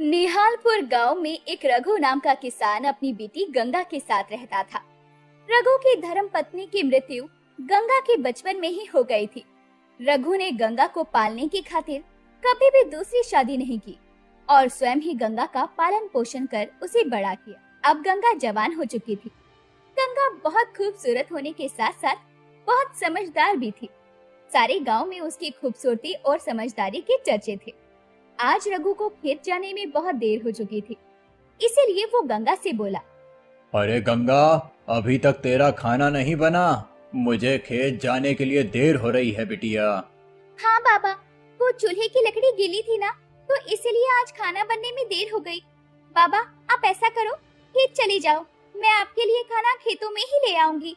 निहालपुर गांव में एक रघु नाम का किसान अपनी बेटी गंगा के साथ रहता था। रघु की धर्म पत्नी की मृत्यु गंगा के बचपन में ही हो गई थी। रघु ने गंगा को पालने की खातिर कभी भी दूसरी शादी नहीं की और स्वयं ही गंगा का पालन पोषण कर उसे बड़ा किया। अब गंगा जवान हो चुकी थी। गंगा बहुत खूबसूरत होने के साथ साथ बहुत समझदार भी थी। सारे गांव में उसकी खूबसूरती और समझदारी के चर्चे थे। आज रघु को खेत जाने में बहुत देर हो चुकी थी, इसीलिए वो गंगा से बोला, अरे गंगा, अभी तक तेरा खाना नहीं बना। मुझे खेत जाने के लिए देर हो रही है बिटिया। हाँ बाबा, वो चूल्हे की लकड़ी गीली थी ना, तो इसीलिए आज खाना बनने में देर हो गई। बाबा, आप ऐसा करो, खेत चले जाओ, मैं आपके लिए खाना खेतों में ही ले आऊंगी।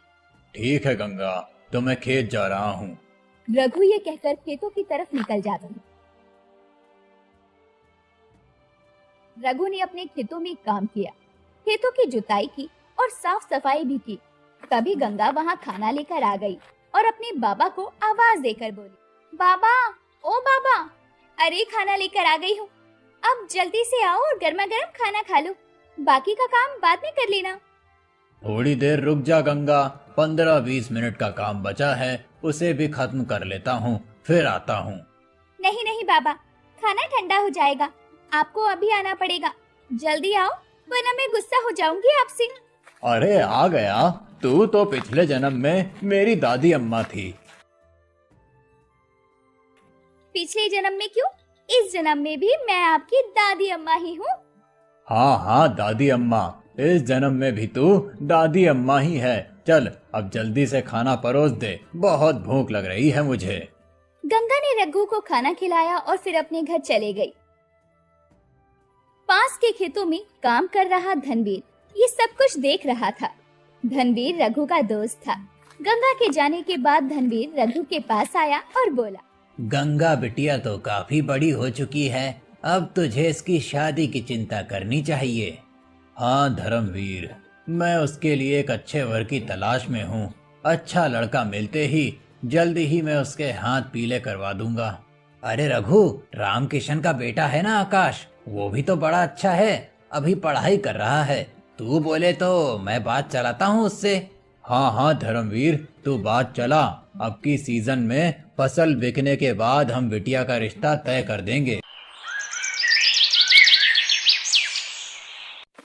ठीक है गंगा, तो मैं खेत जा रहा हूँ। रघु ये कहकर खेतों की तरफ निकल जाता है। रघु ने अपने खेतों में काम किया, खेतों की जुताई की और साफ सफाई भी की। तभी गंगा वहां खाना लेकर आ गई और अपने बाबा को आवाज देकर बोली, बाबा, ओ बाबा, अरे खाना लेकर आ गई हूँ, अब जल्दी से आओ और गर्मा गर्म खाना खा लो, बाकी का काम बाद में कर लेना। थोड़ी देर रुक जा गंगा, 15-20 मिनट का काम बचा है, उसे भी खत्म कर लेता हूँ, फिर आता हूँ। नहीं नहीं बाबा, खाना ठंडा हो जाएगा, आपको अभी आना पड़ेगा, जल्दी आओ वरना मैं गुस्सा हो जाऊंगी आपसे। अरे आ गया, तू तो पिछले जन्म में मेरी दादी अम्मा थी। पिछले जन्म में क्यों, इस जन्म में भी मैं आपकी दादी अम्मा ही हूँ। हाँ हाँ दादी अम्मा, इस जन्म में भी तू दादी अम्मा ही है। चल अब जल्दी से खाना परोस दे, बहुत भूख लग रही है मुझे। गंगा ने रघु को खाना खिलाया और फिर अपने घर चले गई। पास के खेतों में काम कर रहा धनवीर ये सब कुछ देख रहा था। धनवीर रघु का दोस्त था। गंगा के जाने के बाद धनवीर रघु के पास आया और बोला, गंगा बिटिया तो काफी बड़ी हो चुकी है, अब तुझे इसकी शादी की चिंता करनी चाहिए। हाँ धर्मवीर, मैं उसके लिए एक अच्छे वर की तलाश में हूँ। अच्छा लड़का मिलते ही जल्दी ही मैं उसके हाथ पीले करवा दूंगा। अरे रघु, राम किशन का बेटा है ना आकाश, वो भी तो बड़ा अच्छा है, अभी पढ़ाई कर रहा है। तू बोले तो मैं बात चलाता हूँ उससे। हाँ हाँ धर्मवीर, तू बात चला। अब की सीजन में फसल बिकने के बाद हम बिटिया का रिश्ता तय कर देंगे।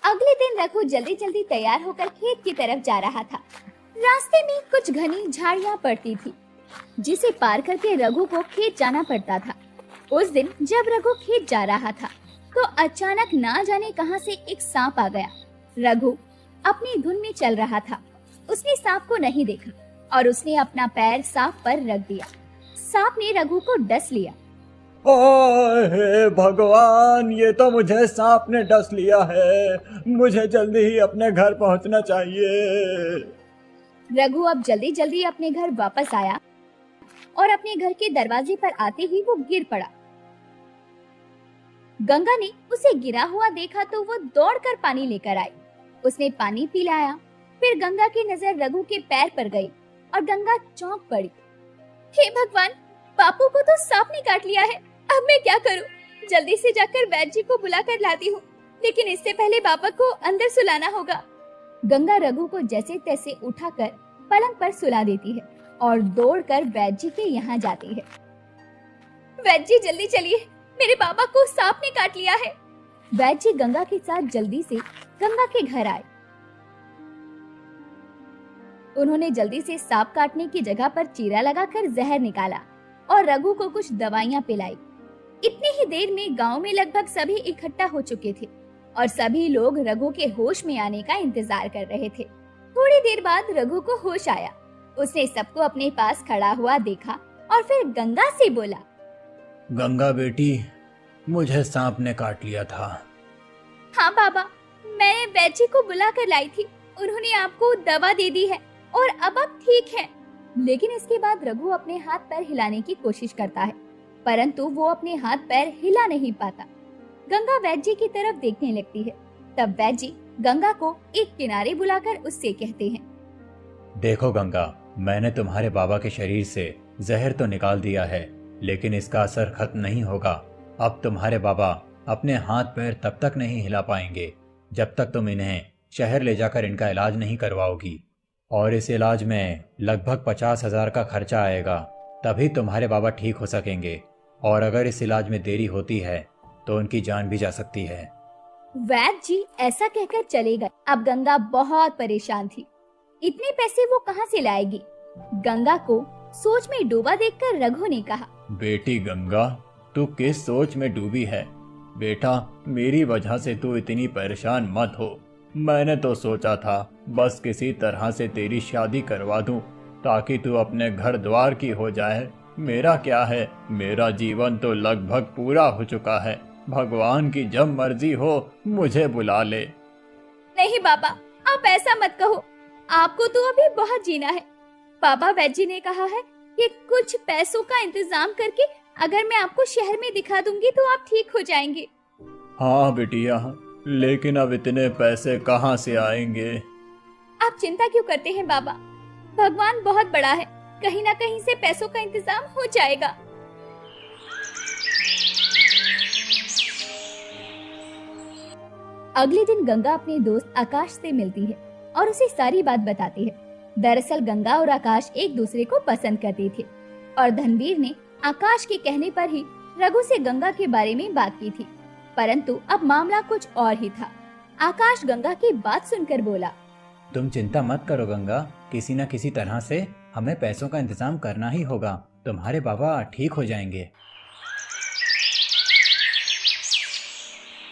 अगले दिन रघु जल्दी जल्दी तैयार होकर खेत की तरफ जा रहा था। रास्ते में कुछ घनी झाड़ियां पड़ती थी, जिसे पार करके रघु को खेत जाना पड़ता था। उस दिन जब रघु खेत जा रहा था तो अचानक ना जाने कहां से एक सांप आ गया। रघु अपनी धुन में चल रहा था, उसने सांप को नहीं देखा और उसने अपना पैर सांप पर रख दिया। सांप ने रघु को डस लिया। हे भगवान, ये तो मुझे सांप ने डस लिया है, मुझे जल्दी ही अपने घर पहुंचना चाहिए। रघु अब जल्दी जल्दी अपने घर वापस आया और अपने घर के दरवाजे पर आते ही वो गिर पड़ा। गंगा ने उसे गिरा हुआ देखा तो वो दौड़कर पानी लेकर आई। उसने पानी पिलाया, फिर गंगा की नजर रघु के पैर पर गई और गंगा चौंक पड़ी। हे भगवान, बापू को तो सांप ने काट लिया है, अब मैं क्या करूं? जल्दी से जाकर वैद्य जी को बुलाकर लाती हूँ, लेकिन इससे पहले बाबा को अंदर सुलाना होगा। गंगा रघु को जैसे तैसे उठाकर पलंग पर सुला देती है और दौड़कर वैद्य जी के यहाँ जाती है। वैद्य जी जल्दी चलिए, मेरे बाबा को सांप ने काट लिया है। वैद्य जी गंगा के साथ जल्दी से गंगा के घर आए। उन्होंने जल्दी से सांप काटने की जगह पर चीरा लगाकर जहर निकाला और रघु को कुछ दवाइयां पिलाई। इतनी ही देर में गांव में लगभग सभी इकट्ठा हो चुके थे और सभी लोग रघु के होश में आने का इंतजार कर रहे थे। थोड़ी देर बाद रघु को होश आया। उसने सबको अपने पास खड़ा हुआ देखा और फिर गंगा से बोला, गंगा बेटी, मुझे सांप ने काट लिया था। हाँ बाबा, मैंने वैद्य जी को बुला कर लाई थी, उन्होंने आपको दवा दे दी है और अब आप ठीक हैं। लेकिन इसके बाद रघु अपने हाथ पैर हिलाने की कोशिश करता है, परंतु वो अपने हाथ पैर हिला नहीं पाता। गंगा वैद्य जी की तरफ देखने लगती है। तब वैद्य जी गंगा को एक किनारे बुलाकर उससे कहते हैं, देखो गंगा, मैंने तुम्हारे बाबा के शरीर से जहर तो निकाल दिया है, लेकिन इसका असर खत्म नहीं होगा। अब तुम्हारे बाबा अपने हाथ पैर तब तक नहीं हिला पाएंगे जब तक तुम इन्हें शहर ले जाकर इनका इलाज नहीं करवाओगी। और इस इलाज में लगभग 50,000 का खर्चा आएगा, तभी तुम्हारे बाबा ठीक हो सकेंगे। और अगर इस इलाज में देरी होती है तो उनकी जान भी जा सकती है। वैद्य जी ऐसा कहकर चले गए। अब गंगा बहुत परेशान थी। इतने पैसे वो कहाँ से लाएगी? गंगा को सोच में डूबा देखकर रघु ने कहा, बेटी गंगा, तू किस सोच में डूबी है? बेटा, मेरी वजह से तू इतनी परेशान मत हो। मैंने तो सोचा था बस किसी तरह से तेरी शादी करवा दूं ताकि तू अपने घर द्वार की हो जाए। मेरा क्या है, मेरा जीवन तो लगभग पूरा हो चुका है। भगवान की जब मर्जी हो मुझे बुला ले। नहीं बाबा, आप ऐसा मत कहो। आपको तो अभी बहुत जीना है। बाबा वैद्य जी ने कहा है कि कुछ पैसों का इंतजाम करके अगर मैं आपको शहर में दिखा दूंगी तो आप ठीक हो जाएंगे। हाँ बिटिया, लेकिन अब इतने पैसे कहाँ से आएंगे? आप चिंता क्यों करते हैं बाबा? भगवान बहुत बड़ा है, कहीं ना कहीं से पैसों का इंतजाम हो जाएगा। अगले दिन गंगा अपने दोस्त आकाश से मिलती है और उसे सारी बात बताती है। दरअसल गंगा और आकाश एक दूसरे को पसंद करते थे और धनवीर ने आकाश के कहने पर ही रघु से गंगा के बारे में बात की थी, परंतु अब मामला कुछ और ही था। आकाश गंगा की बात सुनकर बोला, तुम चिंता मत करो गंगा, किसी न किसी तरह से हमें पैसों का इंतजाम करना ही होगा। तुम्हारे बाबा ठीक हो जाएंगे।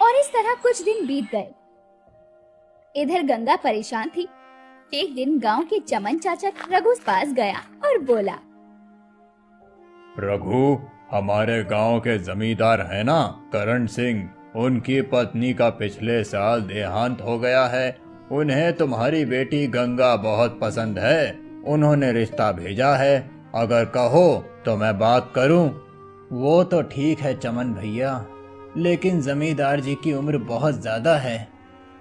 और इस तरह कुछ दिन बीत गए। इधर गंगा परेशान थी। एक दिन गांव के चमन चाचा रघु पास गया और बोला, रघु, हमारे गांव के जमींदार है ना करण सिंह, उनकी पत्नी का पिछले साल देहांत हो गया है। उन्हें तुम्हारी बेटी गंगा बहुत पसंद है। उन्होंने रिश्ता भेजा है, अगर कहो तो मैं बात करूं। वो तो ठीक है चमन भैया, लेकिन जमींदार जी की उम्र बहुत ज्यादा है।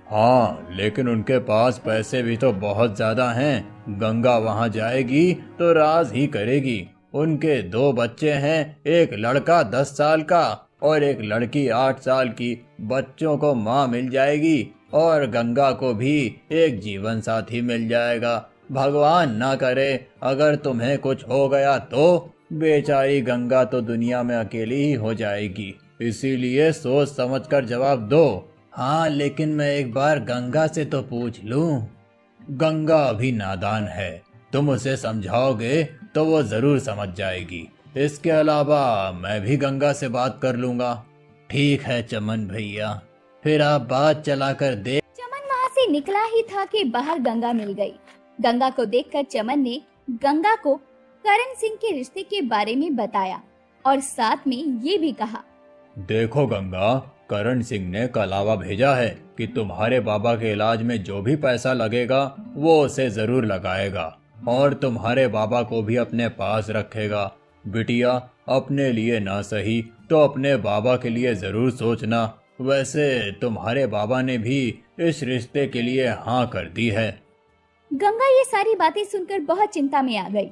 हाँ, लेकिन उनके पास पैसे भी तो बहुत ज्यादा हैं। गंगा वहाँ जाएगी तो राज ही करेगी। उनके 2 बच्चे हैं, एक लड़का 10 साल का और एक लड़की 8 साल की। बच्चों को माँ मिल जाएगी और गंगा को भी एक जीवन साथी मिल जाएगा। भगवान ना करे अगर तुम्हें कुछ हो गया तो बेचारी गंगा तो दुनिया में अकेली ही हो जाएगी। इसीलिए सोच समझकर जवाब दो। हाँ, लेकिन मैं एक बार गंगा से तो पूछ लूं। गंगा अभी नादान है, तुम उसे समझाओगे तो वो जरूर समझ जाएगी। इसके अलावा मैं भी गंगा से बात कर लूंगा। ठीक है चमन भैया, फिर आप बात चला कर देख। चमन वहाँ से निकला ही था कि बाहर गंगा मिल गई। गंगा को देखकर चमन ने गंगा को करण सिंह के रिश्ते के बारे में बताया और साथ में ये भी कहा, देखो गंगा, करण सिंह ने कलावा भेजा है कि तुम्हारे बाबा के इलाज में जो भी पैसा लगेगा वो उसे जरूर लगाएगा और तुम्हारे बाबा को भी अपने पास रखेगा। बिटिया, अपने लिए ना सही तो अपने बाबा के लिए जरूर सोचना। वैसे तुम्हारे बाबा ने भी इस रिश्ते के लिए हाँ कर दी है। गंगा ये सारी बातें सुनकर बहुत चिंता में आ गई।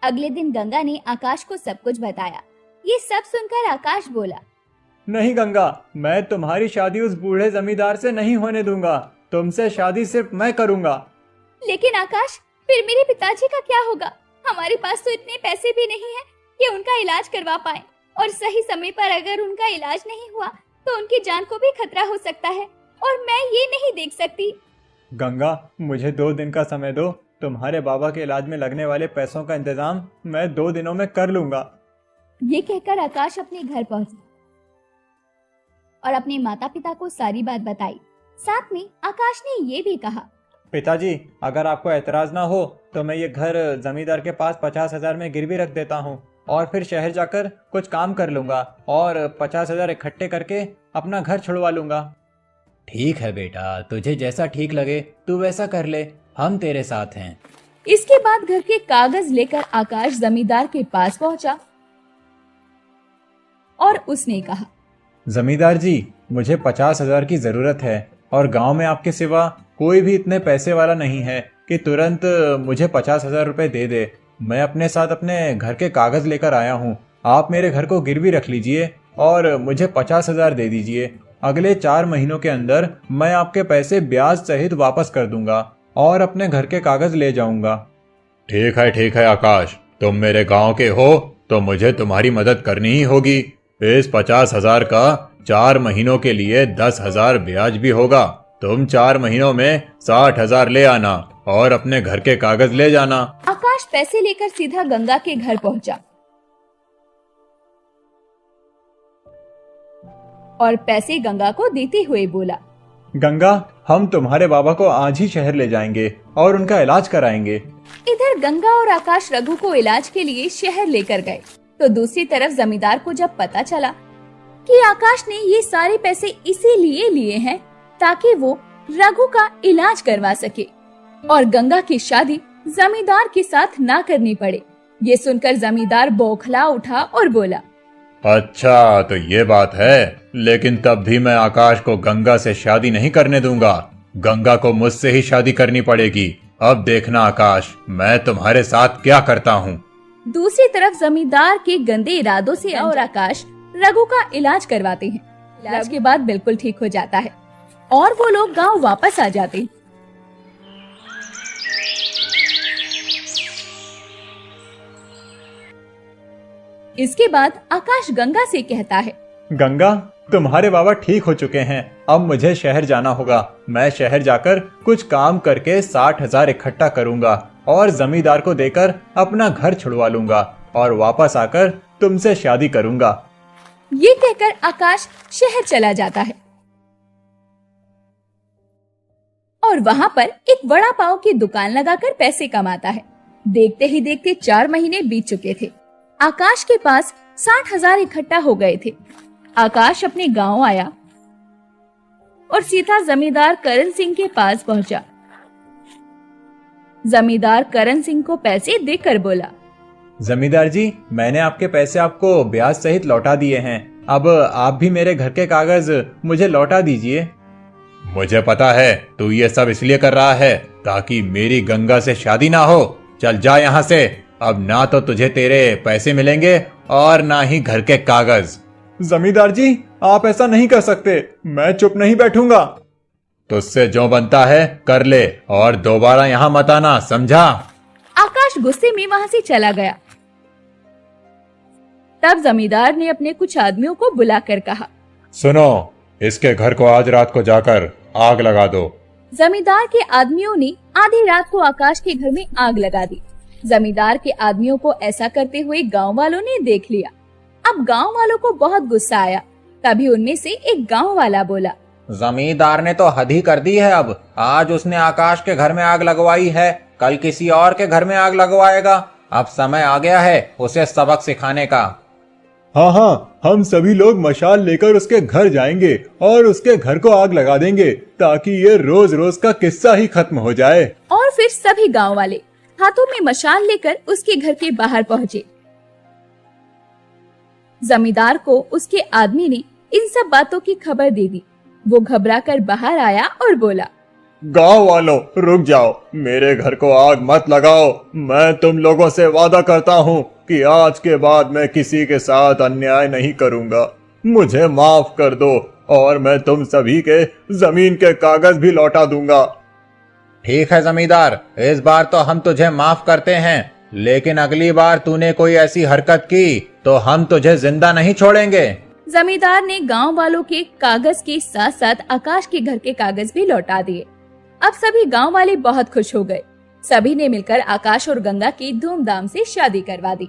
अगले दिन गंगा ने आकाश को सब कुछ बताया। ये सब सुनकर आकाश बोला, नहीं गंगा, मैं तुम्हारी शादी उस बूढ़े जमींदार से नहीं होने दूंगा। तुमसे शादी सिर्फ मैं करूंगा। लेकिन आकाश, फिर मेरे पिताजी का क्या होगा? हमारे पास तो इतने पैसे भी नहीं हैं कि उनका इलाज करवा पाए, और सही समय पर अगर उनका इलाज नहीं हुआ तो उनकी जान को भी खतरा हो सकता है, और मैं ये नहीं देख सकती। गंगा, मुझे 2 दिन का समय दो। तुम्हारे बाबा के इलाज में लगने वाले पैसों का इंतजाम मैं 2 दिनों में कर लूंगा। ये कहकर आकाश अपने घर पहुंचा और अपने माता पिता को सारी बात बताई। साथ में आकाश ने ये भी कहा, पिताजी, अगर आपको एतराज ना हो तो मैं ये घर जमींदार के पास 50,000 में गिरवी रख देता हूँ और फिर शहर जाकर कुछ काम कर लूंगा और 50,000 इकट्ठे करके अपना घर छुड़वा लूंगा। ठीक है बेटा, तुझे जैसा ठीक लगे तू वैसा कर ले, हम तेरे साथ हैं। इसके बाद घर के कागज लेकर आकाश जमींदार के पास पहुंचा और उसने कहा, जमींदार जी, मुझे 50,000 की जरूरत है और गांव में आपके सिवा कोई भी इतने पैसे वाला नहीं है कि तुरंत मुझे 50,000 रुपए दे दे। मैं अपने साथ अपने घर के कागज लेकर आया हूँ आप मेरे घर को गिरवी रख लीजिए और मुझे 50,000 दे दीजिए। अगले 4 महीनों के अंदर मैं आपके पैसे ब्याज सहित वापस कर दूंगा और अपने घर के कागज ले जाऊंगा। ठीक है आकाश, तुम मेरे गांव के हो तो मुझे तुम्हारी मदद करनी ही होगी। इस 50,000 का 4 महीनों के लिए 10,000 ब्याज भी होगा। तुम 4 महीनों में 60,000 ले आना और अपने घर के कागज ले जाना। आकाश पैसे लेकर सीधा गंगा के घर पहुंचा और पैसे गंगा को देते हुए बोला, गंगा, हम तुम्हारे बाबा को आज ही शहर ले जाएंगे और उनका इलाज कराएंगे। इधर गंगा और आकाश रघु को इलाज के लिए शहर लेकर गए तो दूसरी तरफ जमींदार को जब पता चला कि आकाश ने ये सारे पैसे इसीलिए लिए हैं ताकि वो रघु का इलाज करवा सके और गंगा की शादी जमींदार के साथ ना करनी पड़े, ये सुनकर जमींदार बौखला उठा और बोला, अच्छा तो ये बात है, लेकिन तब भी मैं आकाश को गंगा से शादी नहीं करने दूंगा। गंगा को मुझसे ही शादी करनी पड़ेगी। अब देखना आकाश, मैं तुम्हारे साथ क्या करता हूँ। दूसरी तरफ जमींदार के गंदे इरादों से और आकाश रघु का इलाज करवाते हैं। इलाज के बाद बिल्कुल ठीक हो जाता है और वो लोग गांव वापस आ जाते हैं। इसके बाद आकाश गंगा से कहता है, गंगा, तुम्हारे बाबा ठीक हो चुके हैं। अब मुझे शहर जाना होगा। मैं शहर जाकर कुछ काम करके 60,000 इकट्ठा करूंगा और जमींदार को देकर अपना घर छुड़वा लूंगा और वापस आकर तुमसे शादी करूंगा। ये कहकर आकाश शहर चला जाता है और वहाँ पर एक वड़ा पाव की दुकान लगाकर पैसे कमाता है। देखते ही देखते 4 महीने बीत चुके थे। आकाश के पास 60,000 इकट्ठा हो गए थे। आकाश अपने गांव आया और सीधा जमींदार करण सिंह के पास पहुंचा। जमींदार करण सिंह को पैसे देकर बोला, जमींदार जी, मैंने आपके पैसे आपको ब्याज सहित लौटा दिए हैं। अब आप भी मेरे घर के कागज मुझे लौटा दीजिए। मुझे पता है तू ये सब इसलिए कर रहा है ताकि मेरी गंगा से शादी ना हो। चल जा यहाँ से। अब ना तो तुझे तेरे पैसे मिलेंगे और ना ही घर के कागज। जमींदार जी, आप ऐसा नहीं कर सकते। मैं चुप नहीं बैठूंगा। तुझसे जो बनता है कर ले और दोबारा यहाँ मत आना, समझा। आकाश गुस्से में वहाँ से चला गया। तब जमींदार ने अपने कुछ आदमियों को बुलाकर कहा, सुनो, इसके घर को आज रात को जाकर आग लगा दो। जमींदार के आदमियों ने आधी रात को आकाश के घर में आग लगा दी। जमींदार के आदमियों को ऐसा करते हुए गांव वालों ने देख लिया। अब गांव वालों को बहुत गुस्सा आया। तभी उनमें से एक गांव वाला बोला, जमींदार ने तो हद ही कर दी है। अब आज उसने आकाश के घर में आग लगवाई है, कल किसी और के घर में आग लगवाएगा। अब समय आ गया है उसे सबक सिखाने का। हाँ, हम सभी लोग मशाल लेकर उसके घर जाएंगे और उसके घर को आग लगा देंगे ताकि ये रोज रोज का किस्सा ही खत्म हो जाए। और फिर सभी गांव वाले हाथों में मशाल लेकर उसके घर के बाहर पहुंचे। जमींदार को उसके आदमी ने इन सब बातों की खबर दे दी। वो घबराकर बाहर आया और बोला, गांव वालों, रुक जाओ, मेरे घर को आग मत लगाओ। मैं तुम लोगों से वादा करता हूँ कि आज के बाद मैं किसी के साथ अन्याय नहीं करूँगा। मुझे माफ कर दो और मैं तुम सभी के जमीन के कागज भी लौटा दूंगा। ठीक है जमींदार, इस बार तो हम तुझे माफ करते हैं, लेकिन अगली बार तूने कोई ऐसी हरकत की तो हम तुझे जिंदा नहीं छोड़ेंगे। जमींदार ने गांव वालों के कागज के साथ साथ आकाश के घर के कागज भी लौटा दिए। अब सभी गांव वाले बहुत खुश हो गए। सभी ने मिलकर आकाश और गंगा की धूमधाम से शादी करवा दी।